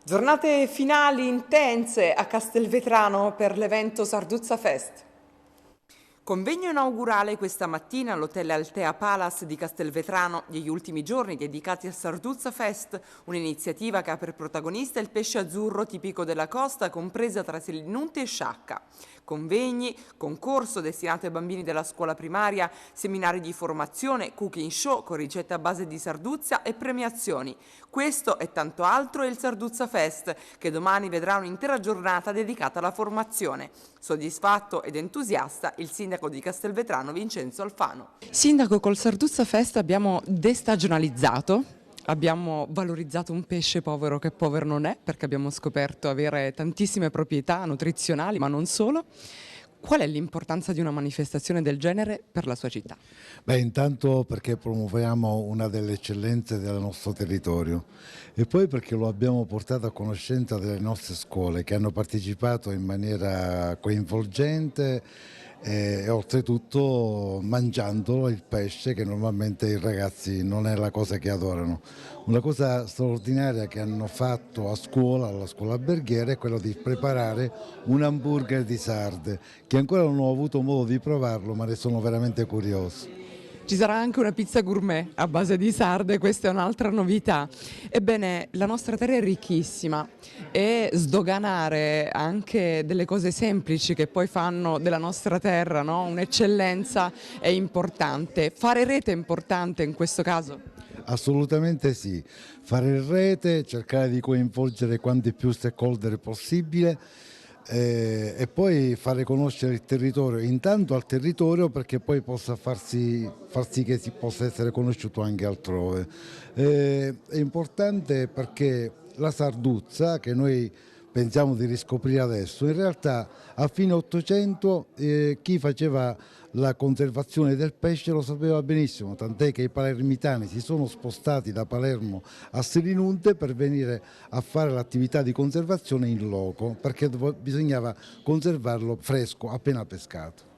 Giornate finali intense a Castelvetrano per l'evento Sarduzza Fest. Convegno inaugurale questa mattina all'Hotel Altea Palace di Castelvetrano, degli ultimi giorni dedicati al Sarduzza Fest, un'iniziativa che ha per protagonista il pesce azzurro tipico della costa, compresa tra Selinunte e Sciacca. Convegni, concorso destinato ai bambini della scuola primaria, seminari di formazione, cooking show con ricette a base di sarduzza e premiazioni. Questo e tanto altro è il Sarduzza Fest, che domani vedrà un'intera giornata dedicata alla formazione. Soddisfatto ed entusiasta il sindaco di Castelvetrano Vincenzo Alfano. Sindaco, col Sarduzza Fest abbiamo destagionalizzato. Abbiamo valorizzato un pesce povero che povero non è, perché abbiamo scoperto avere tantissime proprietà nutrizionali, ma non solo. Qual è l'importanza di una manifestazione del genere per la sua città? Beh, intanto perché promuoviamo una delle eccellenze del nostro territorio e poi perché lo abbiamo portato a conoscenza delle nostre scuole che hanno partecipato in maniera coinvolgente e oltretutto mangiando il pesce che normalmente i ragazzi non è la cosa che adorano. Una cosa straordinaria che hanno fatto a scuola, alla scuola alberghiera, è quello di preparare un hamburger di sarde, che ancora non ho avuto modo di provarlo, ma ne sono veramente curioso. Ci sarà anche una pizza gourmet a base di sarde, questa è un'altra novità. Ebbene, la nostra terra è ricchissima e sdoganare anche delle cose semplici che poi fanno della nostra terra, no? Un'eccellenza è importante. Fare rete è importante in questo caso? Assolutamente sì, fare rete, cercare di coinvolgere quanti più stakeholder possibile e poi fare conoscere il territorio, intanto al territorio perché poi possa far sì che si possa essere conosciuto anche altrove. È importante perché la Sarduzza, che noi pensiamo di riscoprire adesso, in realtà a fine Ottocento chi faceva la conservazione del pesce lo sapeva benissimo, tant'è che i palermitani si sono spostati da Palermo a Selinunte per venire a fare l'attività di conservazione in loco, perché bisognava conservarlo fresco appena pescato.